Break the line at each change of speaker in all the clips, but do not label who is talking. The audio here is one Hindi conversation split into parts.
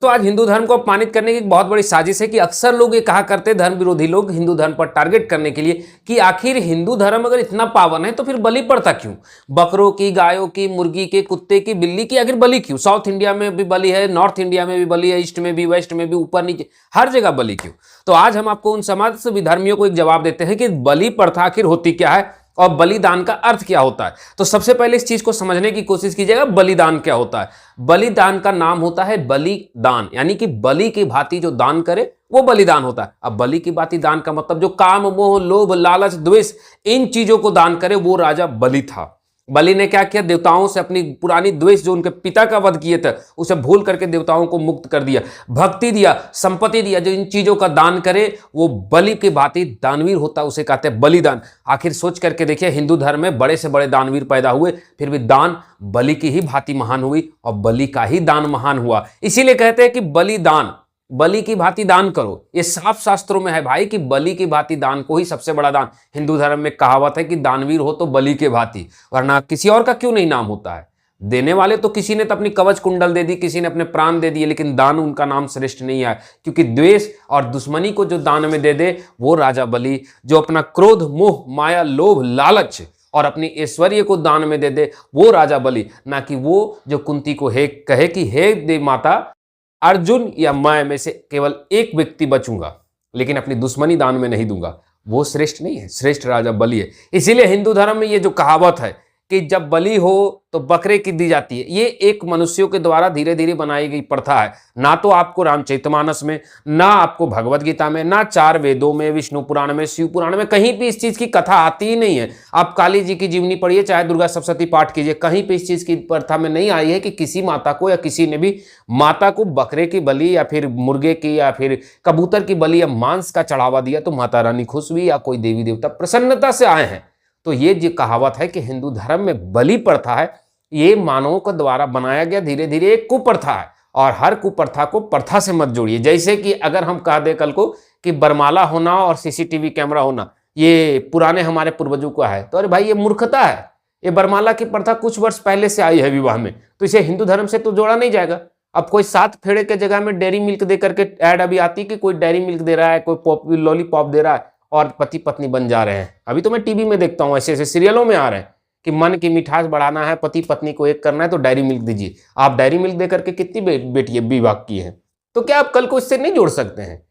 तो आज हिंदू धर्म को अपमानित करने की एक बहुत बड़ी साजिश है कि अक्सर लोग ये कहा करते, धर्म विरोधी लोग हिंदू धर्म पर टारगेट करने के लिए, कि आखिर हिंदू धर्म अगर इतना पावन है तो फिर बलि पड़ता क्यों? बकरों की, गायों की, मुर्गी के, कुत्ते की, बिल्ली की, आखिर बलि क्यों? साउथ इंडिया में भी बलि है, नॉर्थ इंडिया में भी बलि है, ईस्ट में भी, वेस्ट में भी, ऊपर नीचे, हर जगह बलि क्यों? तो आज हम आपको उन समाज विधर्मियों को एक जवाब देते हैं कि बलि प्रथा आखिर होती क्या है और बलिदान का अर्थ क्या होता है। तो सबसे पहले इस चीज को समझने की कोशिश कीजिएगा, बलिदान क्या होता है। बलिदान का नाम होता है बलिदान, यानी कि बलि की भांति जो दान करे वो बलिदान होता है। अब बलि की भांति दान का मतलब जो काम, मोह, लोभ, लालच, द्वेष, इन चीजों को दान करे वो राजा बलि था। बलि ने क्या किया? देवताओं से अपनी पुरानी द्वेष जो उनके पिता का वध किए थे उसे भूल करके देवताओं को मुक्त कर दिया, भक्ति दिया, संपत्ति दिया। जो इन चीजों का दान करे वो बलि की भांति दानवीर होता है, उसे कहते हैं बलिदान। आखिर सोच करके देखिए, हिंदू धर्म में बड़े से बड़े दानवीर पैदा हुए, फिर भी दान बलि की ही भांति महान हुई और बलि का ही दान महान हुआ। इसीलिए कहते हैं कि बलिदान, बलि की भांति दान करो। ये साफ शास्त्रों में है भाई कि बलि की भांति दान को ही सबसे बड़ा दान। हिंदू धर्म में कहावत है कि दानवीर हो तो बलि के भांति, वरना किसी और का क्यों नहीं नाम होता है? देने वाले तो किसी ने तो अपनी कवच कुंडल दे दी, किसी ने अपने प्राण दे दिए, लेकिन दान उनका नाम श्रेष्ठ नहीं है। क्योंकि द्वेष और दुश्मनी को जो दान में दे दे वो राजा बलि, जो अपना क्रोध, मोह, माया, लोभ, लालच और अपनी ऐश्वर्य को दान में दे दे वो राजा बलि, ना कि वो जो कुंती को हे कहे कि हे देव माता, अर्जुन या मैं में से केवल एक व्यक्ति बचूंगा लेकिन अपनी दुश्मनी दान में नहीं दूंगा। वो श्रेष्ठ नहीं है, श्रेष्ठ राजा बलि है। इसीलिए हिंदू धर्म में ये जो कहावत है कि जब बलि हो तो बकरे की दी जाती है, ये एक मनुष्यों के द्वारा धीरे धीरे बनाई गई प्रथा है। ना तो आपको रामचरितमानस में, ना आपको भगवत गीता में, ना चार वेदों में, विष्णु पुराण में, शिव पुराण में, कहीं भी इस चीज की कथा आती ही नहीं है। आप काली जी की जीवनी पढ़िए, चाहे दुर्गा सप्तशती पाठ कीजिए, कहीं भी इस चीज की प्रथा में नहीं आई है कि किसी माता को या किसी ने भी माता को बकरे की बलि या फिर मुर्गे की या फिर कबूतर की बलि या मांस का चढ़ावा दिया तो माता रानी खुश हुई या कोई देवी देवता प्रसन्नता से आए हैं। तो ये जो कहावत है कि हिंदू धर्म में बलि प्रथा है, ये मानवों के द्वारा बनाया गया धीरे धीरे एक कुप्रथा है। और हर कुप्रथा को प्रथा से मत जोड़िए। जैसे कि अगर हम कह दें कल को कि बरमाला होना और सीसीटीवी कैमरा होना ये पुराने हमारे पूर्वजों का है, तो अरे भाई ये मूर्खता है। ये बरमाला की प्रथा कुछ वर्ष पहले से आई है विवाह में, तो इसे हिंदू धर्म से तो जोड़ा नहीं जाएगा। अब कोई 7 फेरे के जगह में डेयरी मिल्क दे करके ऐड अभी आती कि कोई डेयरी मिल्क दे रहा है, कोई लॉलीपॉप दे रहा है और पति पत्नी बन जा रहे हैं। अभी तो मैं टीवी में देखता हूँ, ऐसे ऐसे सीरियलों में आ रहे हैं कि मन की मिठास बढ़ाना है, पति पत्नी को एक करना है तो डेयरी मिल्क दीजिए। आप डेयरी मिल्क दे करके कितनी बेटियां विवाह की हैं? तो क्या आप कल को इससे नहीं जोड़ सकते हैं?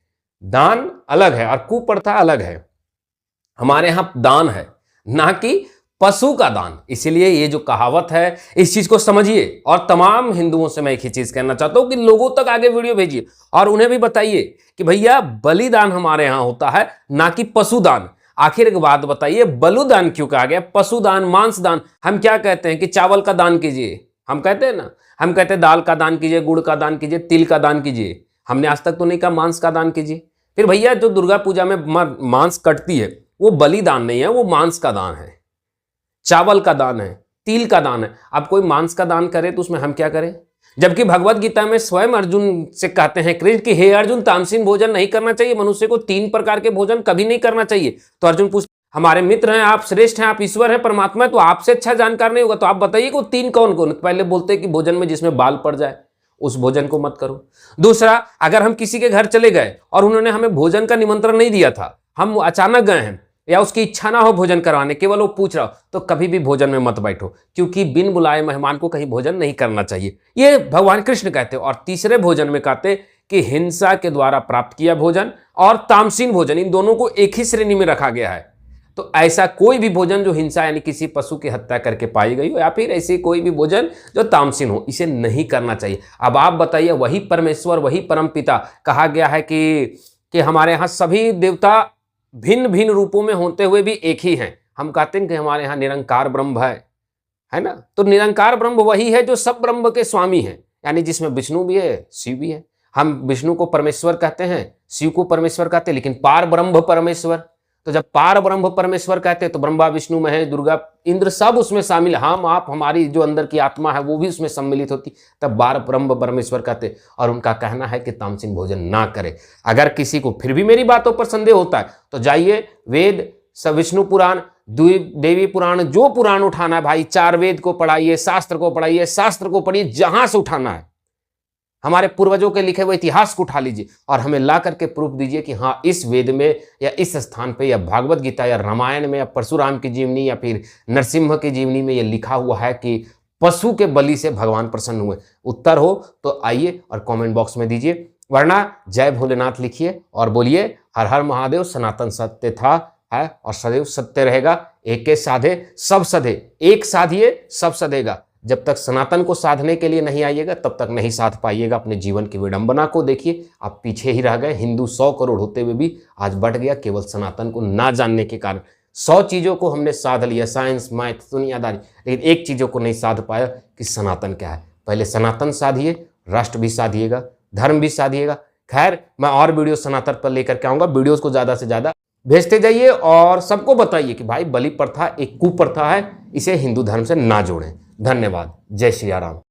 दान अलग है और कुप्रथा अलग है। हमारे यहाँ दान है, ना कि पशु का दान। इसीलिए ये जो कहावत है इस चीज को समझिए। और तमाम हिंदुओं से मैं एक ही चीज कहना चाहता हूं कि लोगों तक आगे वीडियो भेजिए और उन्हें भी बताइए कि भैया बलिदान हमारे यहाँ होता है, ना कि पशुदान। आखिर एक बात बताइए, बलिदान क्यों कहा गया? पशुदान, मांस दान। हम क्या कहते हैं कि चावल का दान कीजिए, हम कहते हैं ना, हम कहते हैं दाल का दान कीजिए, गुड़ का दान कीजिए, तिल का दान कीजिए। हमने आज तक तो नहीं कहा मांस का दान कीजिए। फिर भैया जो दुर्गा पूजा में मांस कटती है वो बलिदान नहीं है, वो मांस का दान है, चावल का दान है, तिल का दान है। अब कोई मांस का दान करे तो उसमें हम क्या करें? जबकि भगवत गीता में स्वयं अर्जुन से कहते हैं कृष्ण कि हे अर्जुन, तामसिक भोजन नहीं करना चाहिए, मनुष्य को 3 प्रकार के भोजन कभी नहीं करना चाहिए। तो अर्जुन पूछ, हमारे मित्र हैं, आप श्रेष्ठ हैं, आप ईश्वर हैं, परमात्मा है, तो आपसे अच्छा जानकार नहीं होगा, तो आप बताइए वो 3 कौन कौन? पहले बोलते हैं कि भोजन में जिसमें बाल पड़ जाए उस भोजन को मत करो। दूसरा, अगर हम किसी के घर चले गए और उन्होंने हमें भोजन का निमंत्रण नहीं दिया था, हम अचानक गए हैं या उसकी इच्छा ना हो भोजन करवाने, केवल वो पूछ रहा हो, तो कभी भी भोजन में मत बैठो, क्योंकि बिन बुलाए मेहमान को कहीं भोजन नहीं करना चाहिए। ये भगवान कृष्ण कहते हैं। और तीसरे भोजन में कहते कि हिंसा के द्वारा प्राप्त किया भोजन और तामसिक भोजन, इन दोनों को एक ही श्रेणी में रखा गया है। तो ऐसा कोई भी भोजन जो हिंसा यानी किसी पशु की हत्या करके पाई गई हो या फिर ऐसे कोई भी भोजन जो तामसिक हो, इसे नहीं करना चाहिए। अब आप बताइए, वही परमेश्वर, वही परमपिता, कहा गया है कि हमारे यहाँ सभी देवता भिन्न भिन्न रूपों में होते हुए भी एक ही हैं। हम कहते हैं कि हमारे यहाँ निरंकार ब्रह्म है ना? तो निरंकार ब्रह्म वही है जो सब ब्रह्म के स्वामी हैं, यानी जिसमें विष्णु भी है, शिव भी है। हम विष्णु को परमेश्वर कहते हैं, शिव को परमेश्वर कहते हैं, लेकिन पार ब्रह्म परमेश्वर। तो जब पार ब्रह्म परमेश्वर कहते हैं तो ब्रह्मा, विष्णु, महेश, दुर्गा, इंद्र सब उसमें शामिल, हम आप, हमारी जो अंदर की आत्मा है वो भी उसमें सम्मिलित होती, तब बार ब्रह्म परमेश्वर कहते। और उनका कहना है कि तामसिक भोजन ना करे। अगर किसी को फिर भी मेरी बातों पर संदेह होता है तो जाइए वेद, विष्णु पुराण, देवी पुराण, जो पुराण उठाना है भाई, 4 वेद को पढ़ाइए, शास्त्र को पढ़ाइए, शास्त्र को पढ़िए जहां से उठाना है। हमारे पूर्वजों के लिखे हुए इतिहास को उठा लीजिए और हमें ला करके प्रूफ दीजिए कि हाँ, इस वेद में या इस स्थान पे या भागवत गीता या रामायण में या परशुराम की जीवनी या फिर नरसिम्हा की जीवनी में ये लिखा हुआ है कि पशु के बलि से भगवान प्रसन्न हुए। उत्तर हो तो आइए और कमेंट बॉक्स में दीजिए, वरना जय भोलेनाथ लिखिए और बोलिए हर हर महादेव, सनातन सत्य था, है और सदैव सत्य रहेगा। एक के साधे सब सधे, एक साधिए सब सधेगा। जब तक सनातन को साधने के लिए नहीं आइएगा तब तक नहीं साध पाइएगा। अपने जीवन की विडंबना को देखिए, आप पीछे ही रह गए। हिंदू 100 करोड़ होते हुए भी आज बढ़ गया केवल सनातन को ना जानने के कारण। 100 चीज़ों को हमने साध लिया, साइंस, मैथ, दुनियादारी, लेकिन एक चीज़ों को नहीं साध पाया कि सनातन क्या है। पहले सनातन साधिए, राष्ट्र भी साधिएगा, धर्म भी साधिएगा। खैर, मैं और वीडियो सनातन पर लेकर के आऊँगा। वीडियोज़ को ज़्यादा से ज़्यादा भेजते जाइए और सबको बताइए कि भाई बलि प्रथा एक कुप्रथा है, इसे हिंदू धर्म से ना जोड़ें। धन्यवाद। जय श्री राम।